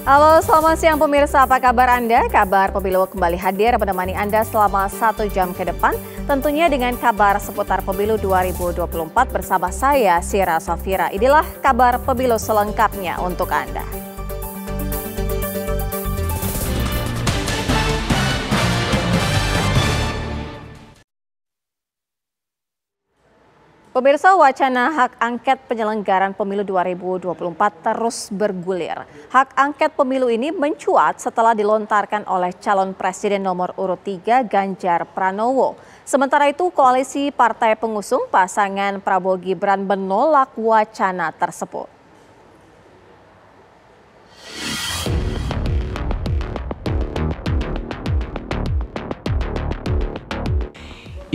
Halo, selamat siang pemirsa. Apa kabar Anda? Kabar Pemilu kembali hadir menemani Anda selama 1 jam ke depan. Tentunya dengan kabar seputar Pemilu 2024 bersama saya, Sira Safira. Inilah kabar Pemilu selengkapnya untuk Anda. Pemirsa, wacana hak angket penyelenggaraan pemilu 2024 terus bergulir. Hak angket pemilu ini mencuat setelah dilontarkan oleh calon presiden nomor urut 3 Ganjar Pranowo. Sementara itu, koalisi partai pengusung pasangan Prabowo Gibran menolak wacana tersebut.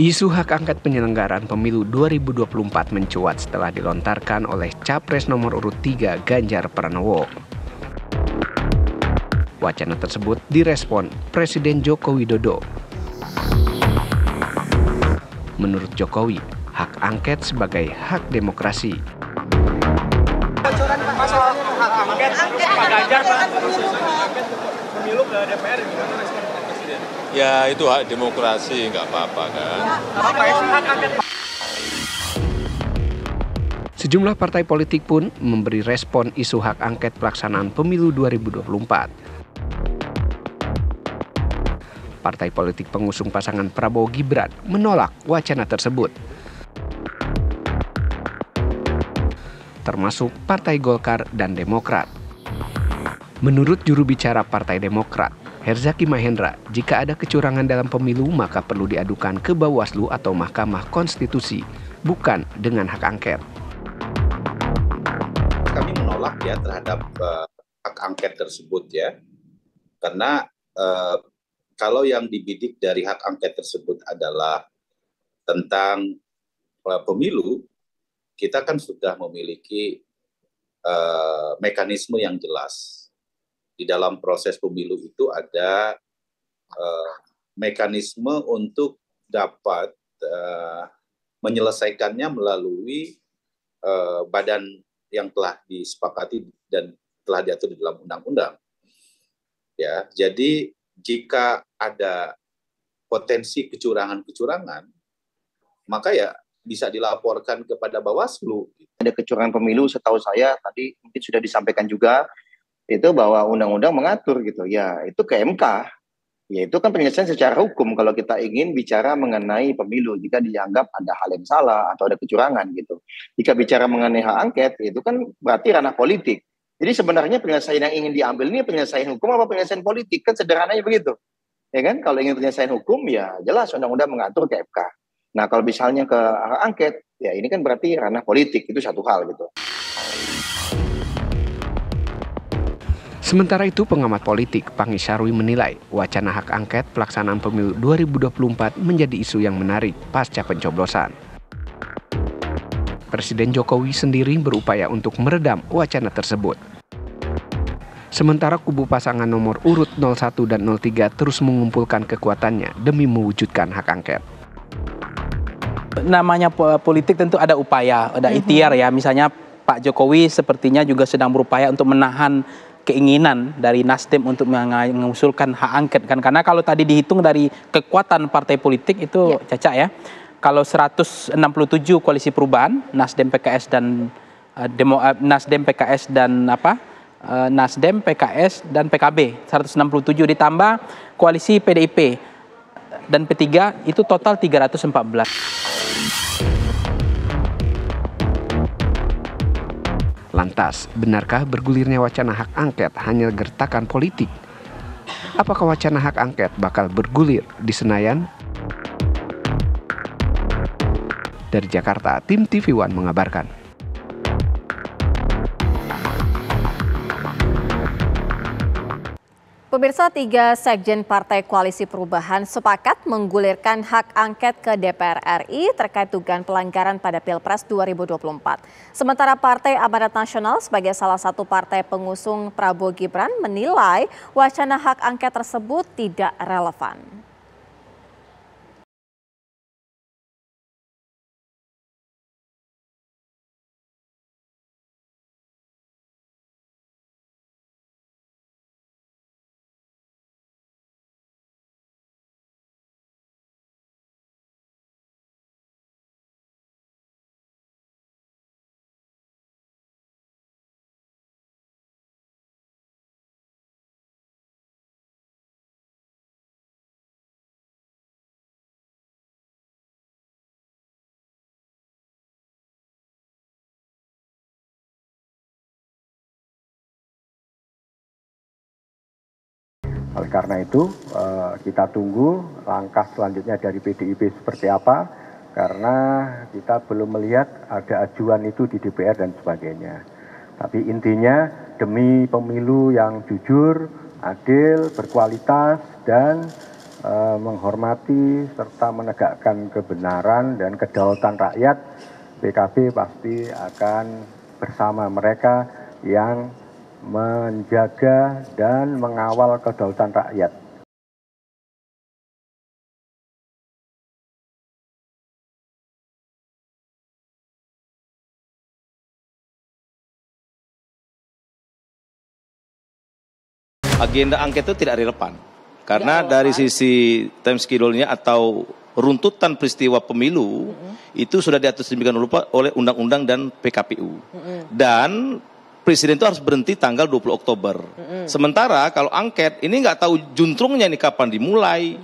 Isu hak angket penyelenggaraan pemilu 2024 mencuat setelah dilontarkan oleh Capres nomor urut 3 Ganjar Pranowo. Wacana tersebut direspon Presiden Joko Widodo. Menurut Jokowi, hak angket sebagai hak demokrasi. Masalah hak angket, Pak Ganjar, Pak, pemilu ke DPR gimana respon Pak Presiden? Ya itu hak demokrasi, nggak apa-apa kan. Apa ya hak angket? Sejumlah partai politik pun memberi respon isu hak angket pelaksanaan pemilu 2024. Partai politik pengusung pasangan Prabowo Gibran menolak wacana tersebut. Termasuk Partai Golkar dan Demokrat. Menurut juru bicara Partai Demokrat, Herzaki Mahendra, jika ada kecurangan dalam pemilu maka perlu diadukan ke Bawaslu atau Mahkamah Konstitusi, bukan dengan hak angket. Kami menolak ya terhadap hak angket tersebut ya, karena kalau yang dibidik dari hak angket tersebut adalah tentang pemilu, kita kan sudah memiliki mekanisme yang jelas. Di dalam proses pemilu itu ada mekanisme untuk dapat menyelesaikannya melalui badan yang telah disepakati dan telah diatur di dalam undang-undang. Ya, jadi jika ada potensi kecurangan-kecurangan, maka ya bisa dilaporkan kepada Bawaslu. Ada kecurangan pemilu, setahu saya tadi mungkin sudah disampaikan juga itu bahwa undang-undang mengatur gitu ya, itu ke MK ya, itu kan penyelesaian secara hukum kalau kita ingin bicara mengenai pemilu jika dianggap ada hal yang salah atau ada kecurangan gitu. Jika bicara mengenai hak angket itu kan berarti ranah politik. Jadi sebenarnya penyelesaian yang ingin diambil ini penyelesaian hukum apa penyelesaian politik, kan sederhananya begitu ya kan. Kalau ingin penyelesaian hukum ya jelas undang-undang mengatur ke MK. Nah kalau misalnya ke hak angket ya ini kan berarti ranah politik, itu satu hal gitu. Sementara itu, pengamat politik Pangi Sarwi menilai wacana hak angket pelaksanaan pemilu 2024 menjadi isu yang menarik pasca pencoblosan. Presiden Jokowi sendiri berupaya untuk meredam wacana tersebut. Sementara kubu pasangan nomor urut 01 dan 03 terus mengumpulkan kekuatannya demi mewujudkan hak angket. Namanya politik tentu ada upaya, ada ikhtiar ya. Misalnya Pak Jokowi sepertinya juga sedang berupaya untuk menahan keinginan dari Nasdem untuk mengusulkan hak angket kan, karena kalau tadi dihitung dari kekuatan partai politik itu Caca ya, kalau 167 koalisi perubahan Nasdem PKS dan Nasdem PKS dan PKB 167 ditambah koalisi PDIP dan P3 itu total 314. Lantas, benarkah bergulirnya wacana hak angket hanya gertakan politik? Apakah wacana hak angket bakal bergulir di Senayan? Dari Jakarta, tim TV One mengabarkan. Pemirsa, 3 sekjen Partai Koalisi Perubahan sepakat menggulirkan hak angket ke DPR RI terkait dugaan pelanggaran pada Pilpres 2024. Sementara Partai Amanat Nasional sebagai salah satu partai pengusung Prabowo Gibran menilai wacana hak angket tersebut tidak relevan. Oleh karena itu kita tunggu langkah selanjutnya dari PDIP seperti apa, karena kita belum melihat ada ajuan itu di DPR dan sebagainya. Tapi intinya demi pemilu yang jujur, adil, berkualitas, dan menghormati serta menegakkan kebenaran dan kedaulatan rakyat, PKB pasti akan bersama mereka yang menjaga dan mengawal kedaulatan rakyat. Agenda angket itu tidak relevan. Karena dari sisi time schedule-nya atau runtutan peristiwa pemilu itu sudah diatur sedemikian rupa oleh undang-undang dan PKPU. Dan Presiden itu harus berhenti tanggal 20 Oktober. Sementara kalau angket ini nggak tahu juntrungnya ini kapan dimulai,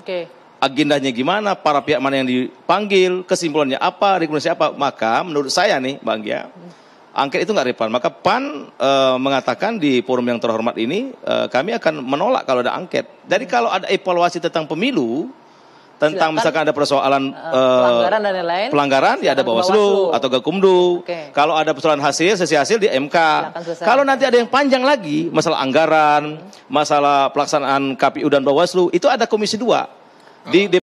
agendanya gimana, para pihak mana yang dipanggil, kesimpulannya apa, rekomendasi apa. Maka menurut saya nih Bang Gia, angket itu nggak relevan. Maka PAN mengatakan di forum yang terhormat ini, kami akan menolak kalau ada angket. Jadi kalau ada evaluasi tentang pemilu, tentang misalkan ada persoalan pelanggaran dan lain-lain, pelanggaran ya ada Bawaslu atau Gakumdu. Kalau ada persoalan hasil, sesi hasil di MK. Kalau nanti ada yang panjang lagi, masalah anggaran, masalah pelaksanaan KPU dan Bawaslu, itu ada Komisi 2 di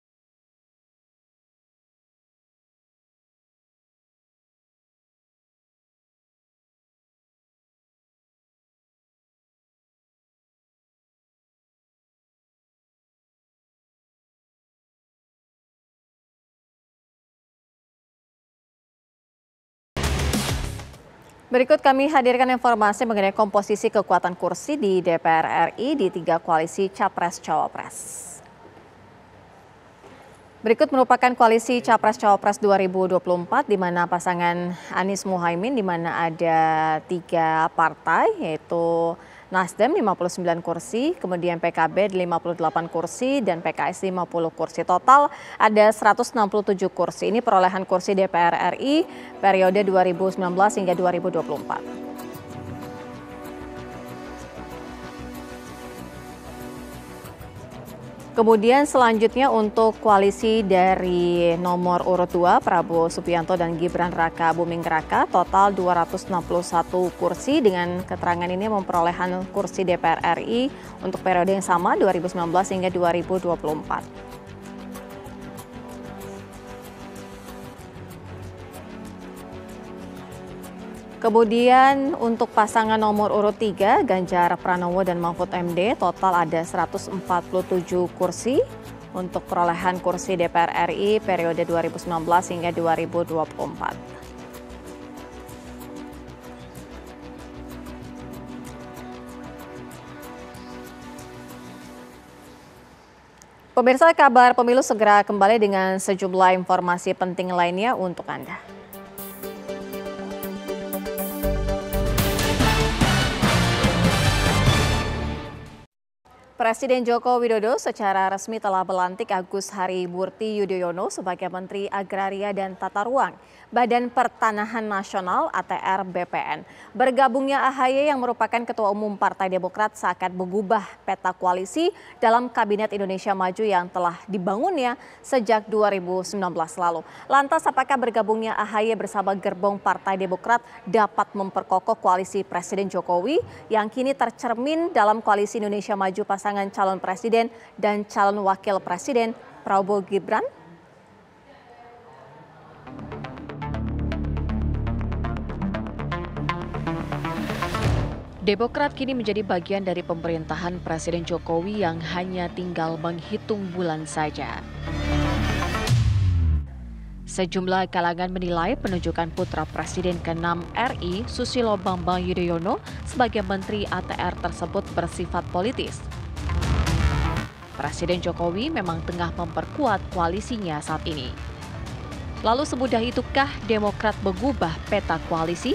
Berikut kami hadirkan informasi mengenai komposisi kekuatan kursi di DPR RI di 3 koalisi Capres-Cawapres. Berikut merupakan koalisi Capres-Cawapres 2024 di mana pasangan Anies Muhaimin di mana ada 3 partai yaitu Nasdem 59 kursi, kemudian PKB 58 kursi, dan PKS 50 kursi. Total ada 167 kursi. Ini perolehan kursi DPR RI periode 2019 hingga 2024. Kemudian selanjutnya untuk koalisi dari nomor urut 2 Prabowo Subianto dan Gibran Raka Buming Raka total 261 kursi dengan keterangan ini memperolehan kursi DPR RI untuk periode yang sama 2019 hingga 2024. Kemudian untuk pasangan nomor urut 3, Ganjar Pranowo dan Mahfud MD, total ada 147 kursi untuk perolehan kursi DPR RI periode 2019 hingga 2024. Pemirsa, kabar pemilu segera kembali dengan sejumlah informasi penting lainnya untuk Anda. Presiden Joko Widodo secara resmi telah melantik Agus Harimurti Yudhoyono sebagai Menteri Agraria dan Tata Ruang Badan Pertanahan Nasional ATR BPN. Bergabungnya AHY yang merupakan Ketua Umum Partai Demokrat seakan mengubah peta koalisi dalam Kabinet Indonesia Maju yang telah dibangunnya sejak 2019 lalu. Lantas apakah bergabungnya AHY bersama gerbong Partai Demokrat dapat memperkokoh koalisi Presiden Jokowi yang kini tercermin dalam koalisi Indonesia Maju pasangan calon presiden dan calon wakil presiden Prabowo Gibran? Demokrat kini menjadi bagian dari pemerintahan Presiden Jokowi yang hanya tinggal menghitung bulan saja. Sejumlah kalangan menilai penunjukan putra Presiden ke-6 RI Susilo Bambang Yudhoyono sebagai Menteri ATR tersebut bersifat politis. Presiden Jokowi memang tengah memperkuat koalisinya saat ini. Lalu semudah itukah Demokrat mengubah peta koalisi?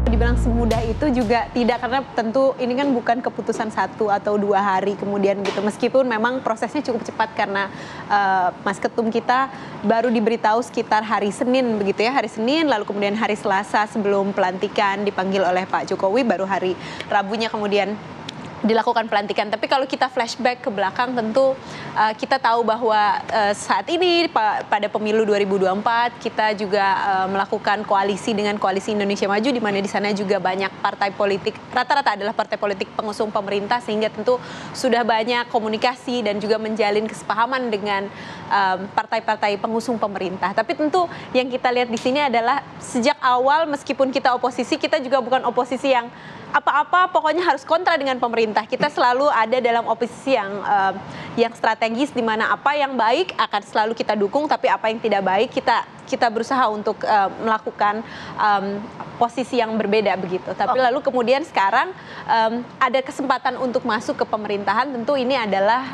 Dibilang semudah itu juga tidak, karena tentu ini kan bukan keputusan 1 atau 2 hari kemudian gitu. Meskipun memang prosesnya cukup cepat karena Mas Ketum kita baru diberitahu sekitar hari Senin begitu ya, hari Senin, lalu kemudian hari Selasa sebelum pelantikan dipanggil oleh Pak Jokowi, baru hari Rabunya kemudian dilakukan pelantikan. Tapi kalau kita flashback ke belakang, tentu kita tahu bahwa saat ini pada pemilu 2024 kita juga melakukan koalisi dengan Koalisi Indonesia Maju, di mana di sana juga banyak partai politik, rata-rata adalah partai politik pengusung pemerintah, sehingga tentu sudah banyak komunikasi dan juga menjalin kesepahaman dengan partai-partai pengusung pemerintah. Tapi tentu yang kita lihat di sini adalah sejak awal, meskipun kita oposisi, kita juga bukan oposisi yang apa-apa pokoknya harus kontra dengan pemerintah. Kita selalu ada dalam oposisi yang strategis, di mana apa yang baik akan selalu kita dukung, tapi apa yang tidak baik kita berusaha untuk melakukan posisi yang berbeda begitu. Tapi lalu kemudian sekarang ada kesempatan untuk masuk ke pemerintahan, tentu ini adalah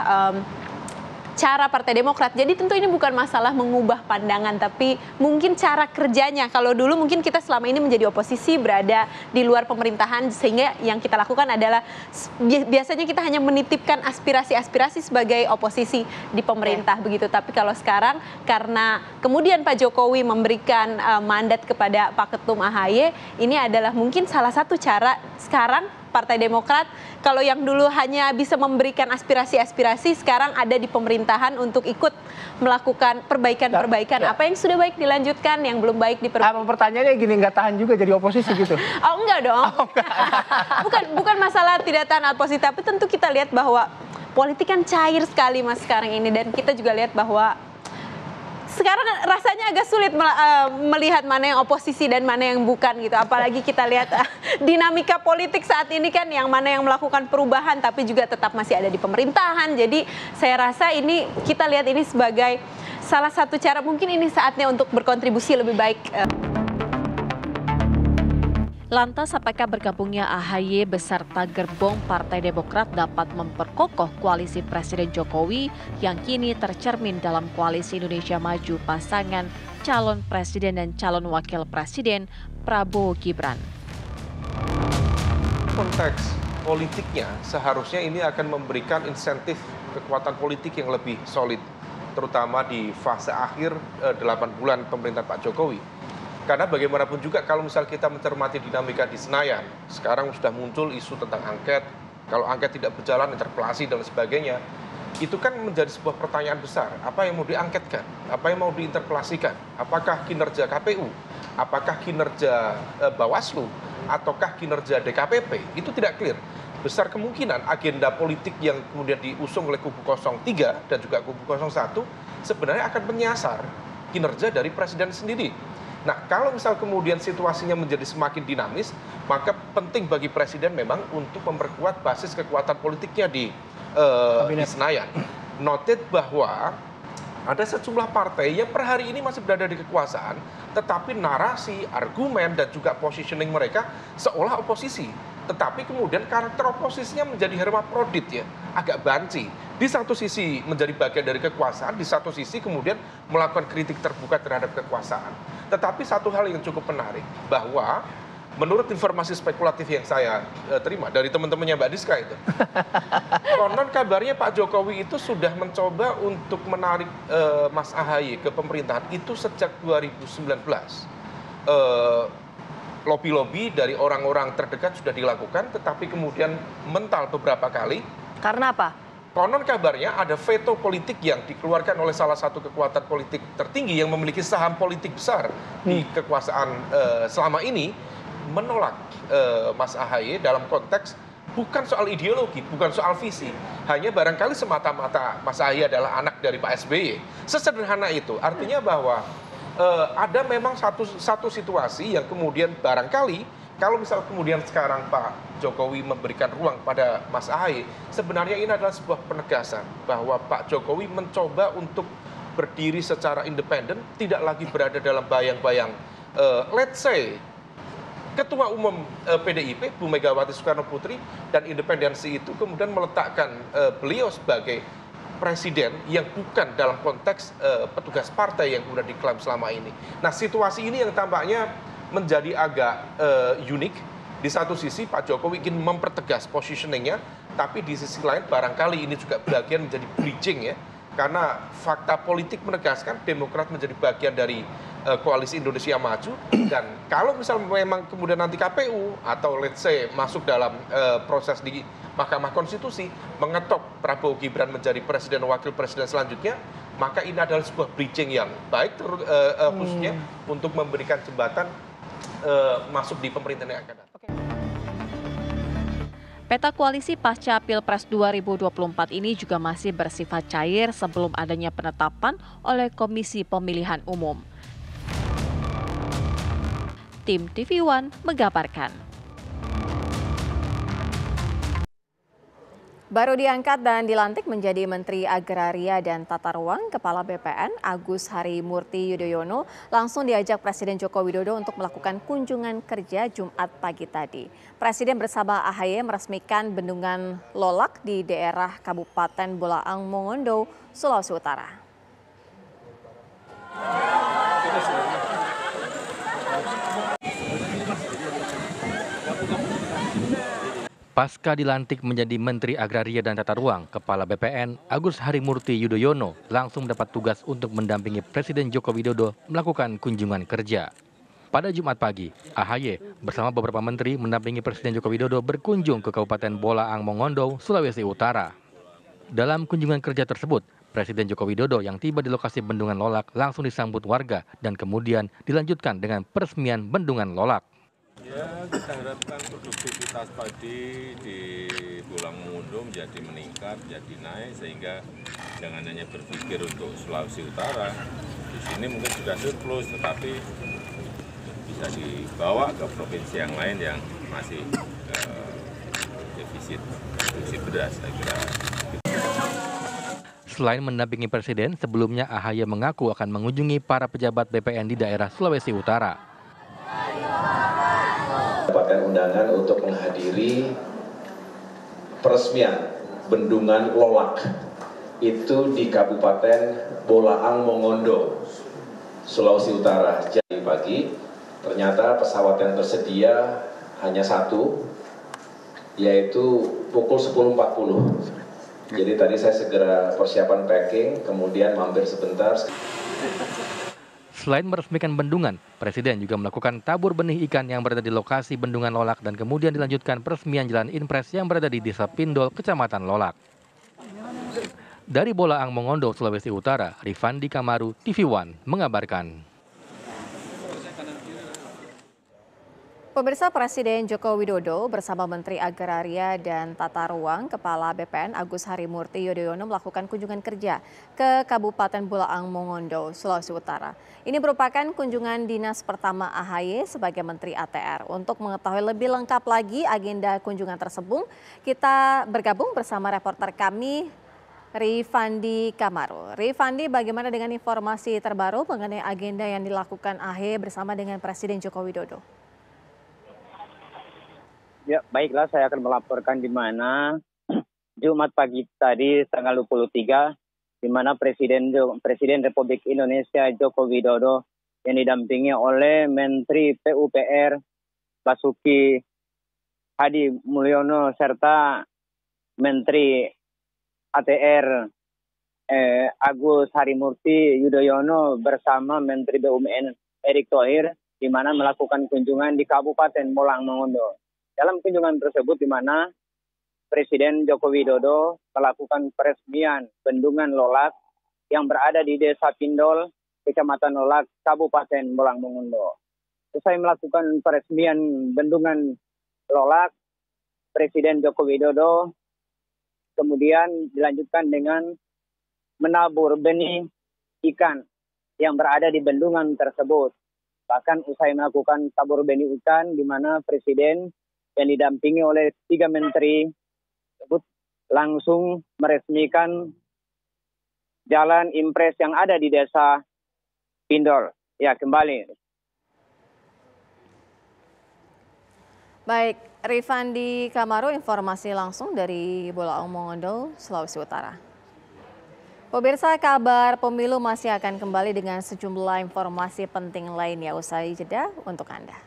cara Partai Demokrat. Jadi tentu ini bukan masalah mengubah pandangan, tapi mungkin cara kerjanya. Kalau dulu mungkin kita selama ini menjadi oposisi, berada di luar pemerintahan, sehingga yang kita lakukan adalah biasanya kita hanya menitipkan aspirasi-aspirasi sebagai oposisi di pemerintah begitu. Tapi kalau sekarang, karena kemudian Pak Jokowi memberikan mandat kepada Pak Ketum AHY, ini adalah mungkin salah satu cara sekarang Partai Demokrat, kalau yang dulu hanya bisa memberikan aspirasi-aspirasi, sekarang ada di pemerintahan untuk ikut melakukan perbaikan-perbaikan. Apa yang sudah baik dilanjutkan, yang belum baik diperbaiki. Pertanyaannya gini, nggak tahan juga jadi oposisi gitu? Oh enggak dong. bukan masalah tidak tahan oposisi, tapi tentu kita lihat bahwa politik kan cair sekali Mas sekarang ini, dan kita juga lihat bahwa sekarang rasanya agak sulit melihat mana yang oposisi dan mana yang bukan gitu. Apalagi kita lihat dinamika politik saat ini kan, yang mana yang melakukan perubahan tapi juga tetap masih ada di pemerintahan. Jadi saya rasa ini, kita lihat ini sebagai salah satu cara, mungkin ini saatnya untuk berkontribusi lebih baik. Lantas apakah bergabungnya AHY beserta gerbong Partai Demokrat dapat memperkokoh koalisi Presiden Jokowi yang kini tercermin dalam Koalisi Indonesia Maju pasangan calon presiden dan calon wakil presiden Prabowo Gibran? Konteks politiknya seharusnya ini akan memberikan insentif kekuatan politik yang lebih solid, terutama di fase akhir 8 bulan pemerintahan Pak Jokowi. Karena bagaimanapun juga kalau misal kita mencermati dinamika di Senayan, sekarang sudah muncul isu tentang angket, kalau angket tidak berjalan, interpelasi dan sebagainya, itu kan menjadi sebuah pertanyaan besar. Apa yang mau diangketkan? Apa yang mau diinterpelasikan? Apakah kinerja KPU? Apakah kinerja Bawaslu? Ataukah kinerja DKPP? Itu tidak clear. Besar kemungkinan agenda politik yang kemudian diusung oleh kubu 03 dan juga kubu 01 sebenarnya akan menyasar kinerja dari presiden sendiri. Nah, kalau misal kemudian situasinya menjadi semakin dinamis, maka penting bagi presiden memang untuk memperkuat basis kekuatan politiknya di Senayan. Noted bahwa ada sejumlah partai yang per hari ini masih berada di kekuasaan, tetapi narasi, argumen, dan juga positioning mereka seolah oposisi. Tetapi kemudian karakter oposisinya menjadi hermaprodit ya, agak banci. Di satu sisi menjadi bagian dari kekuasaan, di satu sisi kemudian melakukan kritik terbuka terhadap kekuasaan. Tetapi satu hal yang cukup menarik, bahwa menurut informasi spekulatif yang saya terima dari teman-temannya Mbak Diska itu, konon kabarnya Pak Jokowi itu sudah mencoba untuk menarik Mas AHY ke pemerintahan itu sejak 2019. Lobby-lobby dari orang-orang terdekat sudah dilakukan, tetapi kemudian mental beberapa kali. Karena apa? Konon kabarnya ada veto politik yang dikeluarkan oleh salah satu kekuatan politik tertinggi yang memiliki saham politik besar di kekuasaan selama ini, menolak Mas AHY dalam konteks bukan soal ideologi, bukan soal visi. Hanya barangkali semata-mata Mas AHY adalah anak dari Pak SBY. Sesederhana itu. Artinya bahwa ada memang satu situasi yang kemudian barangkali kalau misal kemudian sekarang Pak Jokowi memberikan ruang pada Mas AHY, sebenarnya ini adalah sebuah penegasan bahwa Pak Jokowi mencoba untuk berdiri secara independen, tidak lagi berada dalam bayang-bayang let's say Ketua Umum PDIP Bu Megawati Soekarno Putri, dan independensi itu kemudian meletakkan beliau sebagai presiden yang bukan dalam konteks petugas partai yang sudah diklaim selama ini. Nah, situasi ini yang tampaknya menjadi agak unik. Di satu sisi Pak Jokowi ingin mempertegas positioningnya, tapi di sisi lain barangkali ini juga bagian menjadi bridging ya, karena fakta politik menegaskan Demokrat menjadi bagian dari Koalisi Indonesia Maju, dan kalau misal memang kemudian nanti KPU atau let's say masuk dalam proses di Mahkamah Konstitusi mengetok Prabowo Gibran menjadi presiden wakil presiden selanjutnya, maka ini adalah sebuah bridging yang baik khususnya untuk memberikan jembatan masuk di pemerintahan yang akan datang. Peta koalisi pasca Pilpres 2024 ini juga masih bersifat cair sebelum adanya penetapan oleh Komisi Pemilihan Umum. Tim TV One mengabarkan. Baru diangkat dan dilantik menjadi Menteri Agraria dan Tata Ruang, Kepala BPN Agus Harimurti Yudhoyono langsung diajak Presiden Joko Widodo untuk melakukan kunjungan kerja Jumat pagi tadi. Presiden bersama AHY meresmikan bendungan Lolak di daerah Kabupaten Bolaang Mongondo, Sulawesi Utara. Pasca dilantik menjadi Menteri Agraria dan Tata Ruang, Kepala BPN Agus Harimurti Yudhoyono langsung mendapat tugas untuk mendampingi Presiden Joko Widodo melakukan kunjungan kerja. Pada Jumat pagi, AHY bersama beberapa menteri mendampingi Presiden Joko Widodo berkunjung ke Kabupaten Bolaang Mongondo, Sulawesi Utara. Dalam kunjungan kerja tersebut, Presiden Joko Widodo yang tiba di lokasi Bendungan Lolak langsung disambut warga dan kemudian dilanjutkan dengan peresmian Bendungan Lolak. Ya, kita harapkan produktivitas padi di Bolaang Mongondo menjadi meningkat, menjadi naik, sehingga jangan hanya berpikir untuk Sulawesi Utara. Di sini mungkin sudah surplus, tetapi bisa dibawa ke provinsi yang lain yang masih defisit produksi beras, saya kira. Selain mendampingi Presiden, sebelumnya AHY mengaku akan mengunjungi para pejabat BPN di daerah Sulawesi Utara. Dapatkan undangan untuk menghadiri peresmian Bendungan Lolak itu di Kabupaten Bolaang Mongondo, Sulawesi Utara. Jadi pagi ternyata pesawat yang tersedia hanya satu, yaitu pukul 10.40. Jadi tadi saya segera persiapan packing, kemudian mampir sebentar. Selain meresmikan bendungan, Presiden juga melakukan tabur benih ikan yang berada di lokasi Bendungan Lolak dan kemudian dilanjutkan peresmian Jalan Impres yang berada di Desa Pindol, Kecamatan Lolak. Dari Bolaang Mongondo, Sulawesi Utara, Rifandi Kamaru, TV One mengabarkan. Pemirsa, Presiden Joko Widodo bersama Menteri Agraria dan Tata Ruang, Kepala BPN Agus Harimurti Yudhoyono melakukan kunjungan kerja ke Kabupaten Bolaang Mongondo, Sulawesi Utara. Ini merupakan kunjungan dinas pertama AHY sebagai Menteri ATR. Untuk mengetahui lebih lengkap lagi agenda kunjungan tersebut, kita bergabung bersama reporter kami, Rifandi Kamaru. Rifandi, bagaimana dengan informasi terbaru mengenai agenda yang dilakukan AHY bersama dengan Presiden Joko Widodo? Ya, baiklah, saya akan melaporkan di mana Jumat pagi tadi tanggal 23, di mana Presiden Republik Indonesia Joko Widodo yang didampingi oleh Menteri PUPR Basuki Hadi Mulyono serta Menteri ATR Agus Harimurti Yudhoyono bersama Menteri BUMN Erick Thohir, di mana melakukan kunjungan di Kabupaten Bolaang Mongondo. Dalam kunjungan tersebut di mana Presiden Joko Widodo melakukan peresmian Bendungan Lolak yang berada di Desa Pindol, Kecamatan Lolak, Kabupaten Bolaang Mongondo. Usai melakukan peresmian Bendungan Lolak, Presiden Joko Widodo kemudian dilanjutkan dengan menabur benih ikan yang berada di bendungan tersebut. Bahkan usai melakukan tabur benih ikan di mana Presiden yang didampingi oleh 3 menteri tersebut langsung meresmikan Jalan Impres yang ada di Desa Pindol. Ya, kembali. Baik, Rifandi Kamaru, informasi langsung dari Bolaang Mongondo, Sulawesi Utara. Pemirsa, kabar pemilu masih akan kembali dengan sejumlah informasi penting lainnya usai jeda untuk Anda.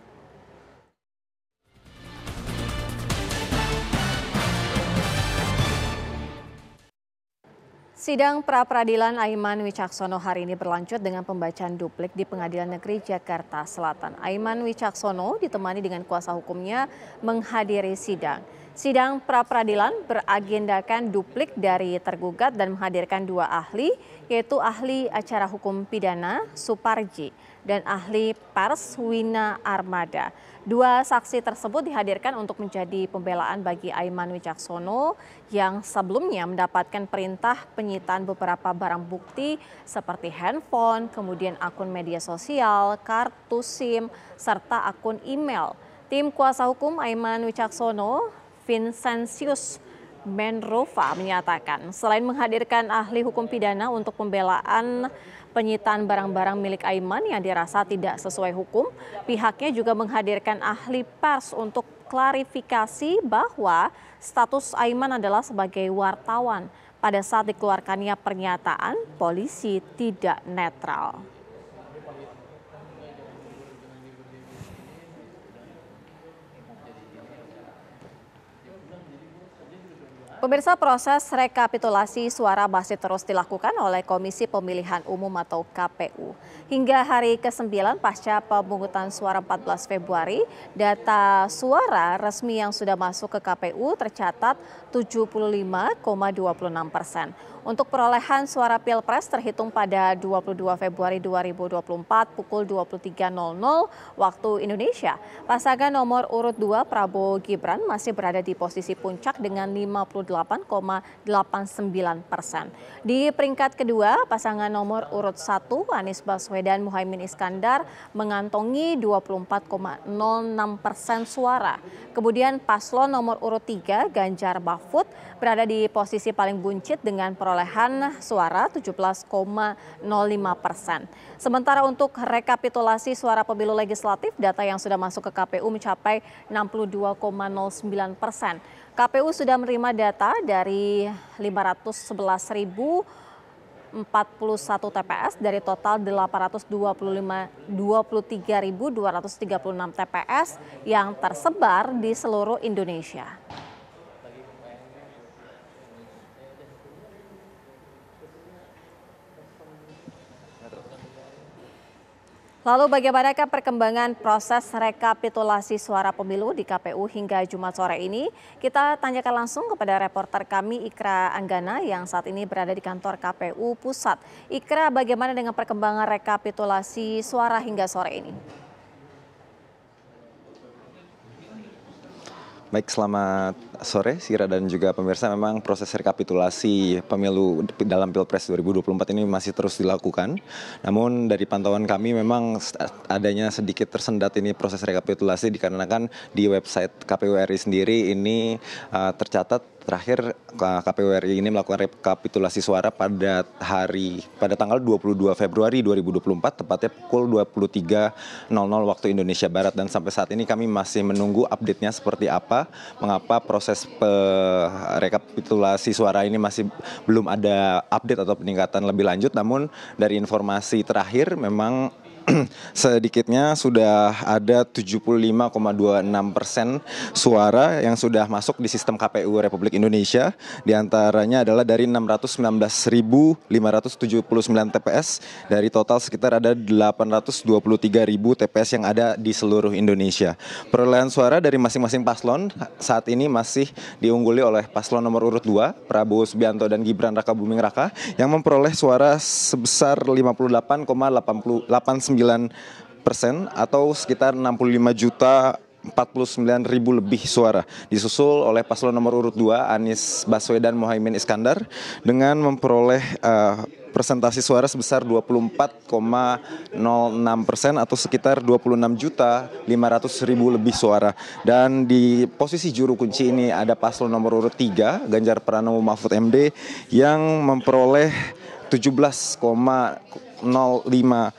Sidang pra-peradilan Aiman Wicaksono hari ini berlanjut dengan pembacaan duplik di Pengadilan Negeri Jakarta Selatan. Aiman Wicaksono ditemani dengan kuasa hukumnya menghadiri sidang. Sidang pra-peradilan beragendakan duplik dari tergugat dan menghadirkan dua ahli, yaitu ahli acara hukum pidana Suparji dan ahli pers Wina Armada. Dua saksi tersebut dihadirkan untuk menjadi pembelaan bagi Aiman Wicaksono yang sebelumnya mendapatkan perintah penyitaan beberapa barang bukti seperti handphone, kemudian akun media sosial, kartu SIM, serta akun email. Tim kuasa hukum Aiman Wicaksono, Vincentius Menrova, menyatakan selain menghadirkan ahli hukum pidana untuk pembelaan penyitaan barang-barang milik Aiman yang dirasa tidak sesuai hukum, pihaknya juga menghadirkan ahli pers untuk klarifikasi bahwa status Aiman adalah sebagai wartawan. Pada saat dikeluarkannya pernyataan, polisi tidak netral. Pemirsa, proses rekapitulasi suara masih terus dilakukan oleh Komisi Pemilihan Umum atau KPU. Hingga hari ke-9 pasca pemungutan suara 14 Februari, data suara resmi yang sudah masuk ke KPU tercatat 75,26%. Untuk perolehan suara Pilpres terhitung pada 22 Februari 2024 pukul 23.00 waktu Indonesia. Pasangan nomor urut 2 Prabowo Gibran masih berada di posisi puncak dengan 58,89%. Di peringkat kedua, pasangan nomor urut 1 Anies Baswedan Muhaimin Iskandar mengantongi 24,06% suara. Kemudian paslon nomor urut 3 Ganjar Mahfud berada di posisi paling buncit dengan perolehan suara 17,05%. Sementara untuk rekapitulasi suara pemilu legislatif, data yang sudah masuk ke KPU mencapai 62,09%. KPU sudah menerima data dari 511.041 TPS dari total 823.236 TPS yang tersebar di seluruh Indonesia. Lalu bagaimanakah perkembangan proses rekapitulasi suara pemilu di KPU hingga Jumat sore ini? Kita tanyakan langsung kepada reporter kami Ikra Anggana yang saat ini berada di kantor KPU Pusat. Ikra, bagaimana dengan perkembangan rekapitulasi suara hingga sore ini? Baik, selamat sore Sira dan juga pemirsa. Memang proses rekapitulasi pemilu dalam Pilpres 2024 ini masih terus dilakukan. Namun dari pantauan kami memang adanya sedikit tersendat ini proses rekapitulasi dikarenakan di website KPU RI sendiri ini tercatat terakhir KPU RI ini melakukan rekapitulasi suara pada tanggal 22 Februari 2024 tepatnya pukul 23.00 waktu Indonesia Barat, dan sampai saat ini kami masih menunggu update-nya seperti apa, mengapa proses rekapitulasi suara ini masih belum ada update atau peningkatan lebih lanjut. Namun dari informasi terakhir memang sedikitnya sudah ada 75,26% suara yang sudah masuk di sistem KPU Republik Indonesia. Di antaranya adalah dari 619.579 TPS, dari total sekitar ada 823.000 TPS yang ada di seluruh Indonesia. Perolehan suara dari masing-masing paslon saat ini masih diungguli oleh paslon nomor urut 2 Prabowo Subianto dan Gibran Rakabuming Raka yang memperoleh suara sebesar 58,89% atau sekitar 65.049.000 lebih suara. Disusul oleh paslon nomor urut 2 Anies Baswedan Muhaimin Iskandar dengan memperoleh persentase suara sebesar 24,06% atau sekitar 26.500.000 lebih suara. Dan di posisi juru kunci ini ada paslon nomor urut 3 Ganjar Pranowo Mahfud MD yang memperoleh 17,05%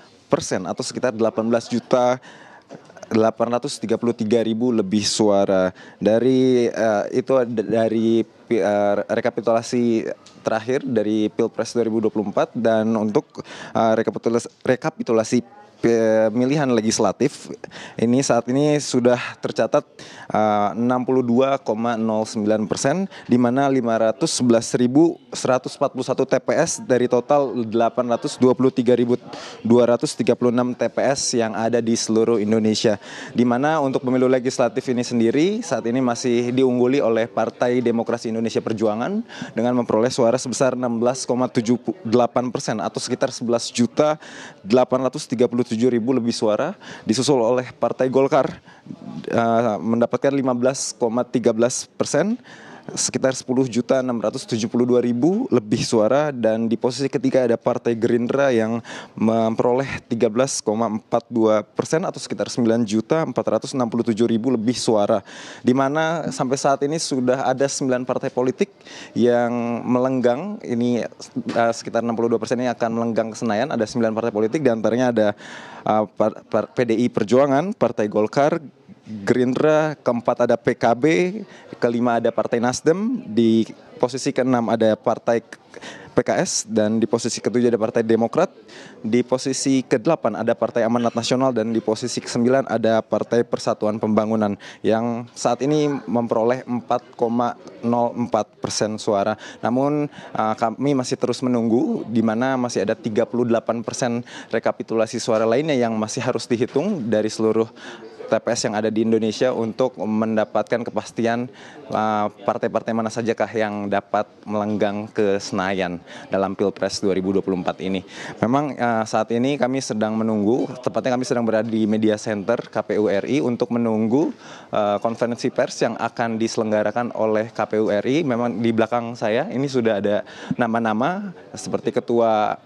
atau sekitar 18.833.000 lebih suara. Dari rekapitulasi terakhir dari Pilpres 2024, dan untuk rekapitulasi pemilihan legislatif ini saat ini sudah tercatat 62,09%, di mana 511.141 TPS dari total 823.236 TPS yang ada di seluruh Indonesia. Di mana untuk pemilu legislatif ini sendiri saat ini masih diungguli oleh Partai Demokrasi Indonesia Perjuangan dengan memperoleh suara sebesar 16,78% atau sekitar 11.837.000 lebih suara, disusul oleh Partai Golkar mendapatkan 15,13%, sekitar 10.672.000 lebih suara, dan di posisi ketiga ada Partai Gerindra yang memperoleh 13,42% atau sekitar 9.467.000 lebih suara. Di mana sampai saat ini sudah ada 9 partai politik yang melenggang, ini sekitar 62% ini akan melenggang ke Senayan. Ada 9 partai politik, diantaranya ada PDI Perjuangan, Partai Golkar, Gerindra, keempat ada PKB, kelima ada Partai Nasdem, di posisi keenam ada Partai PKS, dan di posisi ketujuh ada Partai Demokrat, di posisi kedelapan ada Partai Amanat Nasional, dan di posisi kesembilan ada Partai Persatuan Pembangunan yang saat ini memperoleh 4,04% suara. Namun kami masih terus menunggu, di mana masih ada 38% rekapitulasi suara lainnya yang masih harus dihitung dari seluruh TPS yang ada di Indonesia untuk mendapatkan kepastian partai-partai mana sajakah yang dapat melenggang ke Senayan dalam Pilpres 2024 ini. Memang saat ini kami sedang menunggu, tepatnya kami sedang berada di Media Center KPU RI untuk menunggu konferensi pers yang akan diselenggarakan oleh KPU RI. Memang di belakang saya ini sudah ada nama-nama seperti Ketua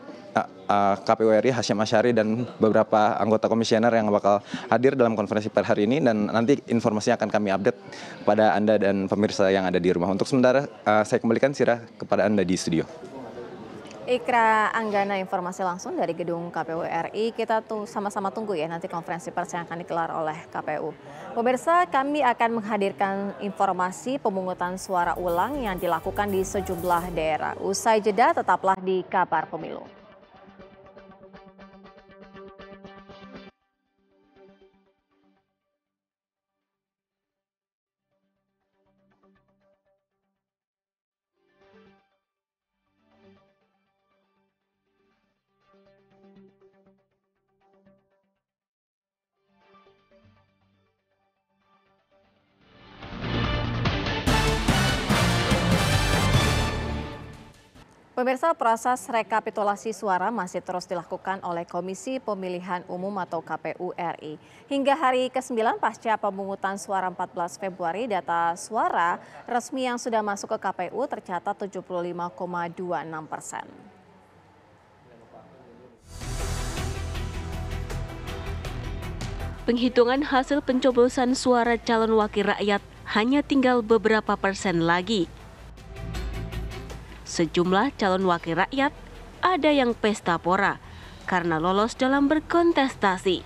KPU RI Hasyim Asyari dan beberapa anggota komisioner yang bakal hadir dalam konferensi pers hari ini, dan nanti informasinya akan kami update kepada Anda dan pemirsa yang ada di rumah. Untuk sementara saya kembalikan Sira kepada Anda di studio. Ikra Anggana, informasi langsung dari gedung KPU RI. Kita sama-sama tunggu ya nanti konferensi pers yang akan digelar oleh KPU. Pemirsa, kami akan menghadirkan informasi pemungutan suara ulang yang dilakukan di sejumlah daerah. Usai jeda, tetaplah di Kabar Pemilu. Pemirsa, proses rekapitulasi suara masih terus dilakukan oleh Komisi Pemilihan Umum atau KPU RI. Hingga hari ke-9 pasca pemungutan suara 14 Februari, data suara resmi yang sudah masuk ke KPU tercatat 75,26%. Penghitungan hasil pencoblosan suara calon wakil rakyat hanya tinggal beberapa persen lagi. Sejumlah calon wakil rakyat ada yang pesta pora karena lolos dalam berkontestasi.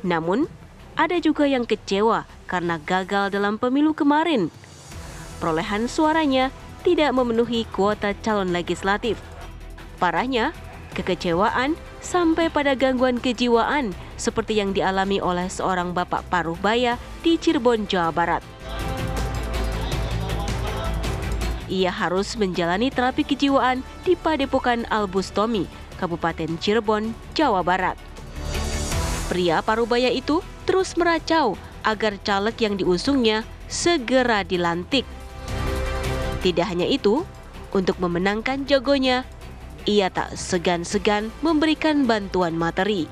Namun, ada juga yang kecewa karena gagal dalam pemilu kemarin. Perolehan suaranya tidak memenuhi kuota calon legislatif. Parahnya, kekecewaan sampai pada gangguan kejiwaan seperti yang dialami oleh seorang bapak paruh baya di Cirebon, Jawa Barat. Ia harus menjalani terapi kejiwaan di Padepokan Al-Bustomi, Kabupaten Cirebon, Jawa Barat. Pria parubaya itu terus meracau agar caleg yang diusungnya segera dilantik. Tidak hanya itu, untuk memenangkan jagonya, ia tak segan-segan memberikan bantuan materi.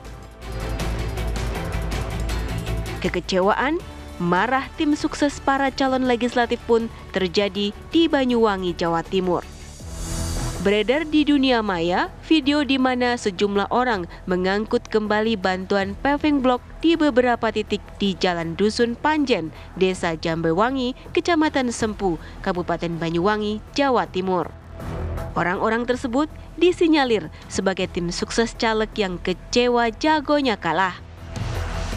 Kekecewaan, marah tim sukses para calon legislatif pun terjadi di Banyuwangi, Jawa Timur. Beredar di dunia maya video di mana sejumlah orang mengangkut kembali bantuan paving block di beberapa titik di Jalan Dusun Panjen, Desa Jambewangi, Kecamatan Sempu, Kabupaten Banyuwangi, Jawa Timur. Orang-orang tersebut disinyalir sebagai tim sukses caleg yang kecewa jagonya kalah.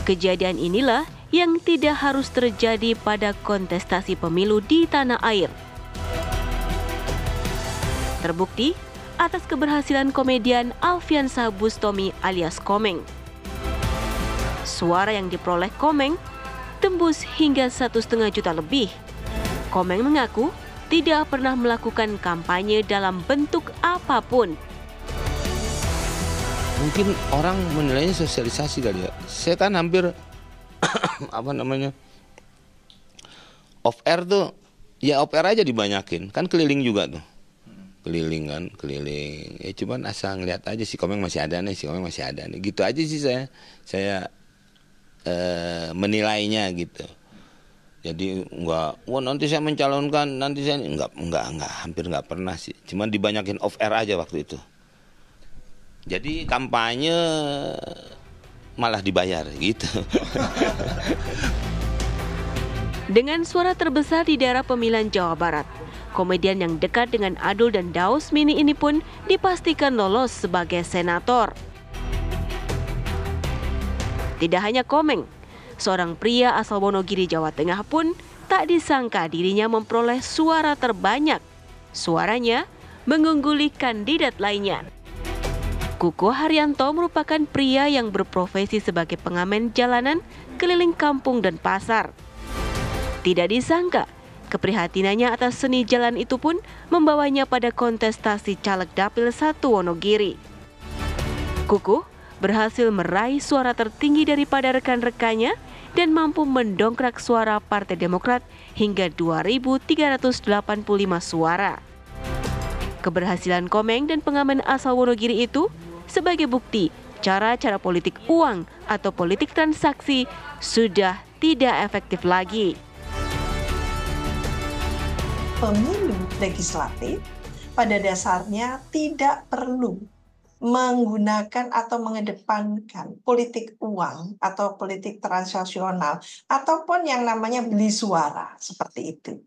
Kejadian inilah yang tidak harus terjadi pada kontestasi pemilu di tanah air. Terbukti, atas keberhasilan komedian Alfiansa Bustomi alias Komeng. Suara yang diperoleh Komeng tembus hingga 1,5 juta lebih. Komeng mengaku tidak pernah melakukan kampanye dalam bentuk apapun. Mungkin orang menilainya sosialisasi kali ya. Saya kan hampir off air tuh, ya off air aja dibanyakin, kan keliling juga tuh. Keliling. Ya cuman asal ngeliat aja si Komeng masih ada nih, Gitu aja sih saya menilainya gitu. Jadi nanti saya mencalonkan, hampir nggak pernah sih. Cuman dibanyakin off air aja waktu itu. Jadi kampanye malah dibayar gitu. Dengan suara terbesar di daerah pemilihan Jawa Barat, komedian yang dekat dengan Adul dan Daus Mini ini pun dipastikan lolos sebagai senator. Tidak hanya Komeng, seorang pria asal Wonogiri, Jawa Tengah pun tak disangka dirinya memperoleh suara terbanyak. Suaranya mengungguli kandidat lainnya. Kuku Haryanto merupakan pria yang berprofesi sebagai pengamen jalanan keliling kampung dan pasar. Tidak disangka, keprihatinannya atas seni jalan itu pun membawanya pada kontestasi caleg Dapil 1 Wonogiri. Kuku berhasil meraih suara tertinggi daripada rekan-rekannya dan mampu mendongkrak suara Partai Demokrat hingga 2.385 suara. Keberhasilan Komeng dan pengamen asal Wonogiri itu sebagai bukti cara-cara politik uang atau politik transaksi sudah tidak efektif lagi. Pemilu legislatif pada dasarnya tidak perlu menggunakan atau mengedepankan politik uang atau politik transaksional ataupun yang namanya beli suara seperti itu.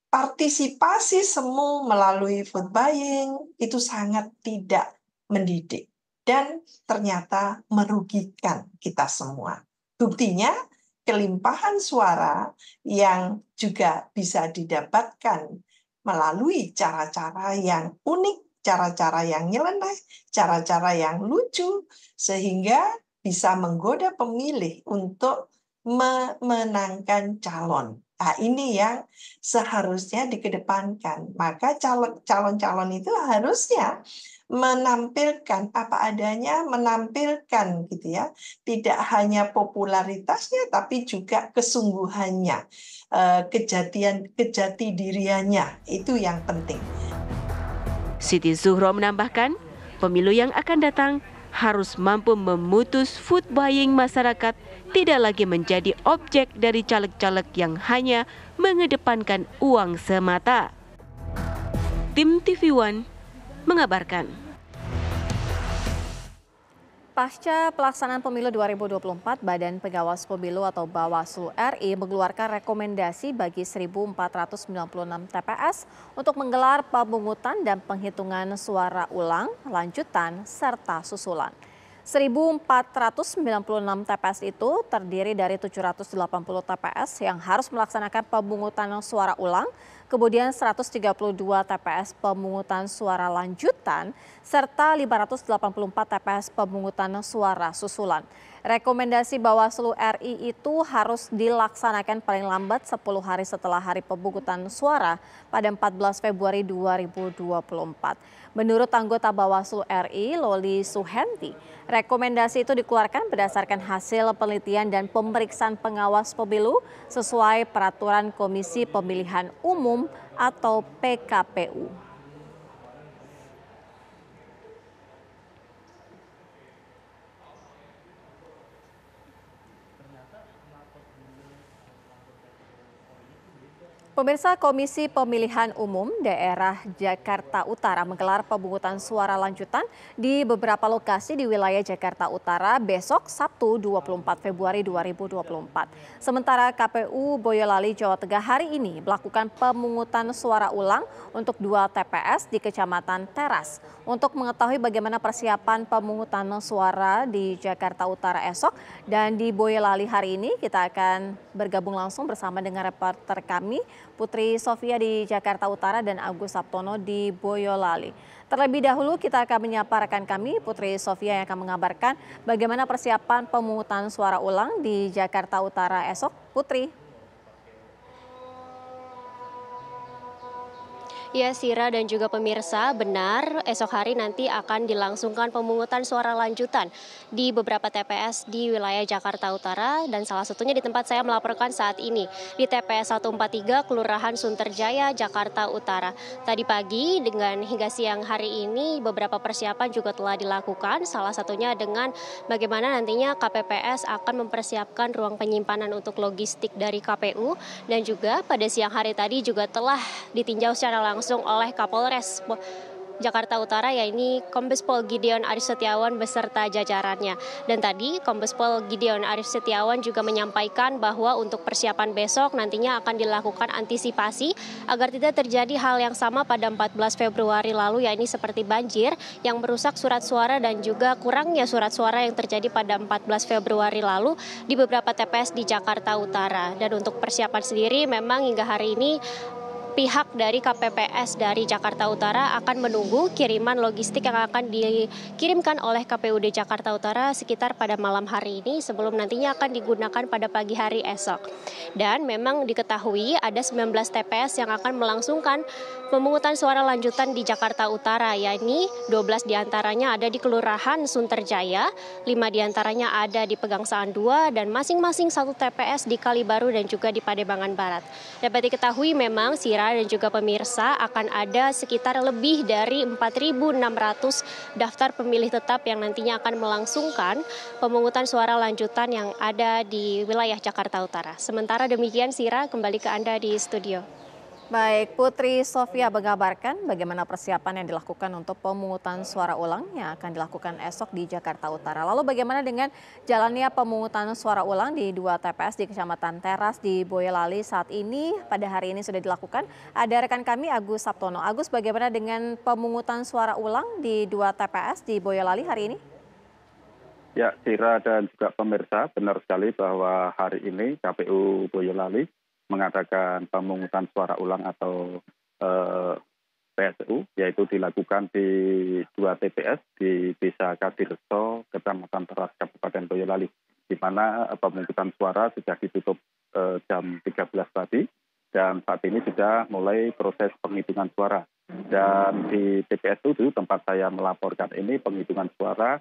Partisipasi semu melalui vote buying itu sangat tidak mendidik dan ternyata merugikan kita semua. Buktinya kelimpahan suara yang juga bisa didapatkan melalui cara-cara yang unik, cara-cara yang nyeleneh, cara-cara yang lucu, sehingga bisa menggoda pemilih untuk memenangkan calon. Nah, ini yang seharusnya dikedepankan. Maka calon-calon itu harusnya menampilkan apa adanya, menampilkan gitu ya, tidak hanya popularitasnya tapi juga kesungguhannya, kejati diriannya, itu yang penting. Siti Zuhro menambahkan, pemilu yang akan datang harus mampu memutus vote buying masyarakat tidak lagi menjadi objek dari caleg-caleg yang hanya mengedepankan uang semata. Tim TV One mengabarkan. Pasca pelaksanaan pemilu 2024, Badan Pengawas Pemilu atau Bawaslu RI mengeluarkan rekomendasi bagi 1.496 TPS untuk menggelar pemungutan dan penghitungan suara ulang, lanjutan, serta susulan. 1.496 TPS itu terdiri dari 780 TPS yang harus melaksanakan pemungutan suara ulang, kemudian 132 TPS pemungutan suara lanjutan, serta 584 TPS pemungutan suara susulan. Rekomendasi Bawaslu RI itu harus dilaksanakan paling lambat 10 hari setelah hari pemungutan suara pada 14 Februari 2024. Menurut anggota Bawaslu RI, Loli Suhenti, rekomendasi itu dikeluarkan berdasarkan hasil penelitian dan pemeriksaan pengawas pemilu sesuai peraturan Komisi Pemilihan Umum atau PKPU. Pemirsa, Komisi Pemilihan Umum Daerah Jakarta Utara menggelar pemungutan suara lanjutan di beberapa lokasi di wilayah Jakarta Utara besok Sabtu 24 Februari 2024. Sementara KPU Boyolali, Jawa Tengah hari ini melakukan pemungutan suara ulang untuk 2 TPS di Kecamatan Teras. Untuk mengetahui bagaimana persiapan pemungutan suara di Jakarta Utara esok dan di Boyolali hari ini, kita akan bergabung langsung bersama dengan reporter kami, Putri Sofia di Jakarta Utara dan Agus Saptono di Boyolali. Terlebih dahulu kita akan menyapa rekan kami Putri Sofia yang akan mengabarkan bagaimana persiapan pemungutan suara ulang di Jakarta Utara esok. Putri. Ya, Sira dan juga pemirsa, benar esok hari nanti akan dilangsungkan pemungutan suara lanjutan di beberapa TPS di wilayah Jakarta Utara dan salah satunya di tempat saya melaporkan saat ini di TPS 143 Kelurahan Sunterjaya, Jakarta Utara. Tadi pagi dengan hingga siang hari ini beberapa persiapan juga telah dilakukan, salah satunya dengan bagaimana nantinya KPPS akan mempersiapkan ruang penyimpanan untuk logistik dari KPU dan juga pada siang hari tadi juga telah ditinjau secara langsung oleh Kapolres Jakarta Utara, yakni Kombes Pol Gideon Aris Setiawan beserta jajarannya. Dan tadi Kombes Pol Gideon Aris Setiawan juga menyampaikan bahwa untuk persiapan besok nantinya akan dilakukan antisipasi agar tidak terjadi hal yang sama pada 14 Februari lalu, yakni seperti banjir yang merusak surat suara dan juga kurangnya surat suara yang terjadi pada 14 Februari lalu di beberapa TPS di Jakarta Utara. Dan untuk persiapan sendiri memang hingga hari ini pihak dari KPPS dari Jakarta Utara akan menunggu kiriman logistik yang akan dikirimkan oleh KPUD Jakarta Utara sekitar pada malam hari ini sebelum nantinya akan digunakan pada pagi hari esok. Dan memang diketahui ada 19 TPS yang akan melangsungkan pemungutan suara lanjutan di Jakarta Utara, yakni 12 diantaranya ada di Kelurahan Sunterjaya, 5 diantaranya ada di Pegangsaan 2, dan masing-masing satu TPS di Kalibaru dan juga di Pademangan Barat. Dapat diketahui memang dan juga pemirsa akan ada sekitar lebih dari 4.600 daftar pemilih tetap yang nantinya akan melangsungkan pemungutan suara lanjutan yang ada di wilayah Jakarta Utara. Sementara demikian, Sira, kembali ke Anda di studio. Baik, Putri Sofia mengabarkan bagaimana persiapan yang dilakukan untuk pemungutan suara ulang yang akan dilakukan esok di Jakarta Utara. Lalu bagaimana dengan jalannya pemungutan suara ulang di 2 TPS di Kecamatan Teras di Boyolali saat ini? Pada hari ini sudah dilakukan. Ada rekan kami Agus Saptono. Agus, bagaimana dengan pemungutan suara ulang di 2 TPS di Boyolali hari ini? Ya, Sira dan juga pemirsa, benar sekali bahwa hari ini KPU Boyolali mengadakan pemungutan suara ulang atau PSU, yaitu dilakukan di 2 TPS di Desa Kadirso, Kecamatan Teras, Kabupaten Boyolali, di mana pemungutan suara sudah ditutup jam 13 tadi, dan saat ini sudah mulai proses penghitungan suara. Dan di TPS itu tempat saya melaporkan ini penghitungan suara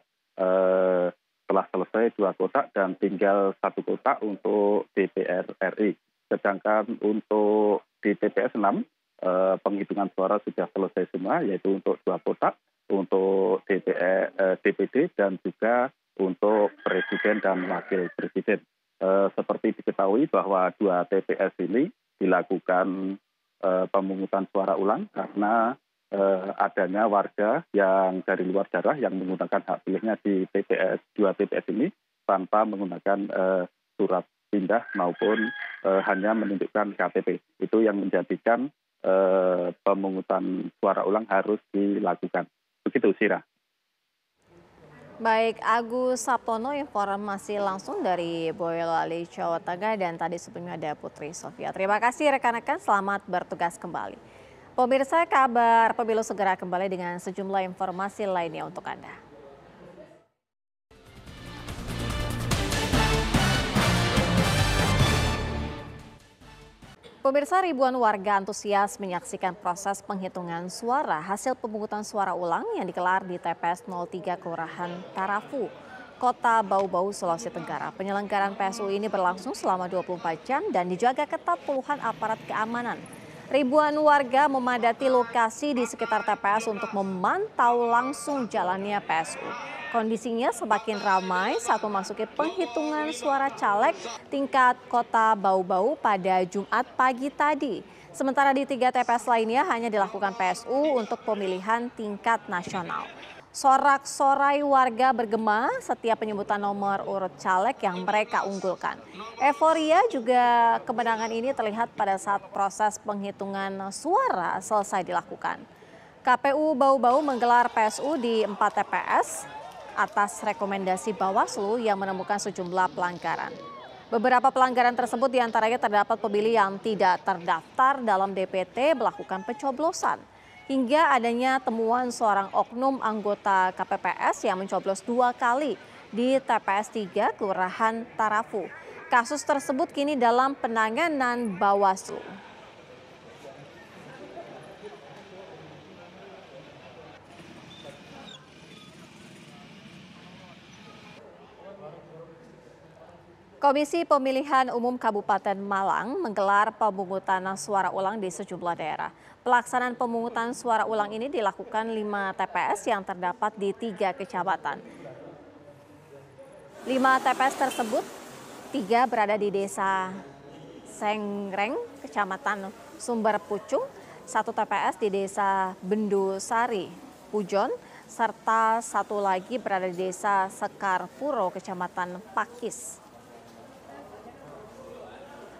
telah selesai 2 kotak dan tinggal 1 kotak untuk DPR RI. Sedangkan untuk di TPS 6, penghitungan suara sudah selesai semua, yaitu untuk 2 kotak, untuk DPD dan juga untuk Presiden dan Wakil Presiden. Seperti diketahui bahwa 2 TPS ini dilakukan pemungutan suara ulang karena adanya warga yang dari luar daerah yang menggunakan hak pilihnya di TPS 2 TPS ini tanpa menggunakan surat pindah maupun hanya menunjukkan KTP. Itu yang menjadikan pemungutan suara ulang harus dilakukan. Begitu, Sira. Baik, Agus Saptono, informasi langsung dari Boyolali, Jawa Tengah, dan tadi sebelumnya ada Putri Sofia. Terima kasih rekan-rekan, selamat bertugas kembali. Pemirsa, kabar pemilu segera kembali dengan sejumlah informasi lainnya untuk Anda. Pemirsa, ribuan warga antusias menyaksikan proses penghitungan suara hasil pemungutan suara ulang yang digelar di TPS 03 Kelurahan Tarafu, Kota Bau-Bau, Sulawesi Tenggara. Penyelenggaraan PSU ini berlangsung selama 24 jam dan dijaga ketat puluhan aparat keamanan. Ribuan warga memadati lokasi di sekitar TPS untuk memantau langsung jalannya PSU. Kondisinya semakin ramai saat memasuki penghitungan suara caleg tingkat Kota Bau-Bau pada Jumat pagi tadi. Sementara di 3 TPS lainnya hanya dilakukan PSU untuk pemilihan tingkat nasional. Sorak-sorai warga bergema setiap penyebutan nomor urut caleg yang mereka unggulkan. Euforia juga kemenangan ini terlihat pada saat proses penghitungan suara selesai dilakukan. KPU Bau-Bau menggelar PSU di 4 TPS atas rekomendasi Bawaslu yang menemukan sejumlah pelanggaran. Beberapa pelanggaran tersebut diantaranya terdapat pemilih yang tidak terdaftar dalam DPT melakukan pencoblosan. Hingga adanya temuan seorang oknum anggota KPPS yang mencoblos 2 kali di TPS 3 Kelurahan Tarafu. Kasus tersebut kini dalam penanganan Bawaslu. Komisi Pemilihan Umum Kabupaten Malang menggelar pemungutan suara ulang di sejumlah daerah. Pelaksanaan pemungutan suara ulang ini dilakukan 5 TPS yang terdapat di 3 kecamatan. 5 TPS tersebut, 3 berada di Desa Sengreng, Kecamatan Sumber Pucung, 1 TPS di Desa Bendusari, Pujon, serta 1 lagi berada di Desa Sekarpuro, Kecamatan Pakis.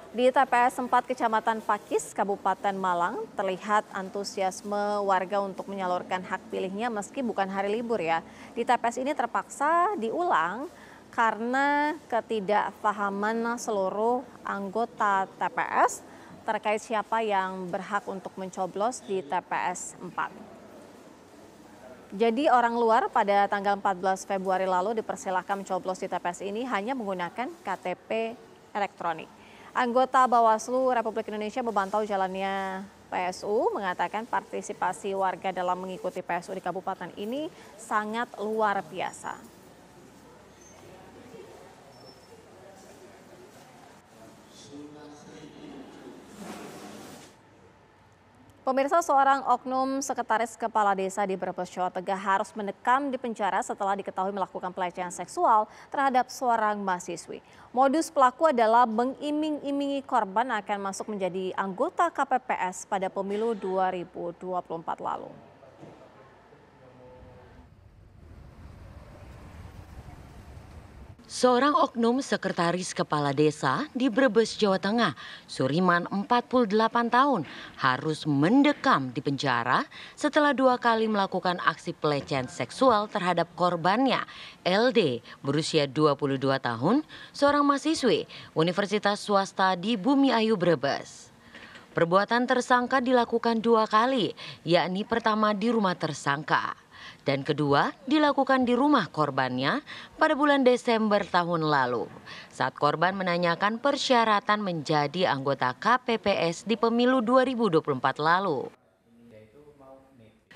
Di TPS 4 Kecamatan Pakis, Kabupaten Malang, terlihat antusiasme warga untuk menyalurkan hak pilihnya meski bukan hari libur ya. Di TPS ini terpaksa diulang karena ketidakpahaman seluruh anggota TPS terkait siapa yang berhak untuk mencoblos di TPS 4. Jadi orang luar pada tanggal 14 Februari lalu dipersilahkan mencoblos di TPS ini hanya menggunakan KTP elektronik. Anggota Bawaslu Republik Indonesia memantau jalannya PSU mengatakan partisipasi warga dalam mengikuti PSU di kabupaten ini sangat luar biasa. Pemirsa, seorang oknum sekretaris kepala desa di Brebes, Jawa Tengah harus mendekam di penjara setelah diketahui melakukan pelecehan seksual terhadap seorang mahasiswi. Modus pelaku adalah mengiming-imingi korban akan masuk menjadi anggota KPPS pada pemilu 2024 lalu. Seorang oknum sekretaris kepala desa di Brebes, Jawa Tengah, Suriman 48 tahun, harus mendekam di penjara setelah 2 kali melakukan aksi pelecehan seksual terhadap korbannya, LD, berusia 22 tahun, seorang mahasiswi Universitas Swasta di Bumi Ayu, Brebes. Perbuatan tersangka dilakukan 2 kali, yakni pertama di rumah tersangka dan kedua dilakukan di rumah korbannya pada bulan Desember tahun lalu saat korban menanyakan persyaratan menjadi anggota KPPS di pemilu 2024 lalu.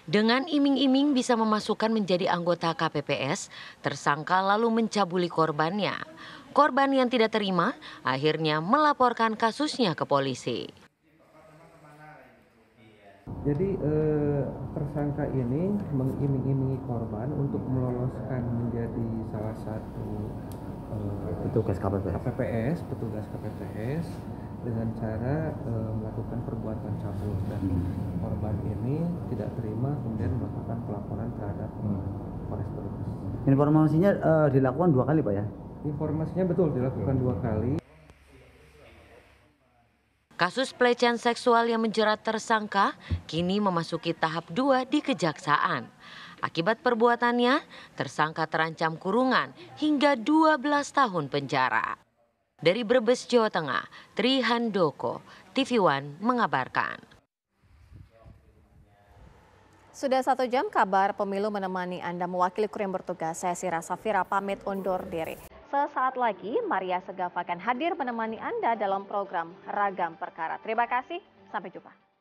Dengan iming-iming bisa memasukkan menjadi anggota KPPS, tersangka lalu mencabuli korbannya. Korban yang tidak terima akhirnya melaporkan kasusnya ke polisi. Jadi tersangka ini mengiming-imingi korban untuk meloloskan menjadi salah satu petugas KPPS dengan cara melakukan perbuatan cabul, dan korban ini tidak terima kemudian melakukan pelaporan terhadap Polres Brebes. Informasinya dilakukan 2 kali, Pak ya? Informasinya betul dilakukan 2 kali. Kasus pelecehan seksual yang menjerat tersangka kini memasuki tahap 2 di Kejaksaan. Akibat perbuatannya, tersangka terancam kurungan hingga 12 tahun penjara. Dari Brebes, Jawa Tengah, Tri Handoko, TV One mengabarkan. Sudah 1 jam kabar pemilu menemani Anda, mewakili kru yang bertugas. Saya Sira Safira pamit undur diri. Sesaat lagi Maria Segaf akan hadir menemani Anda dalam program Ragam Perkara. Terima kasih, sampai jumpa.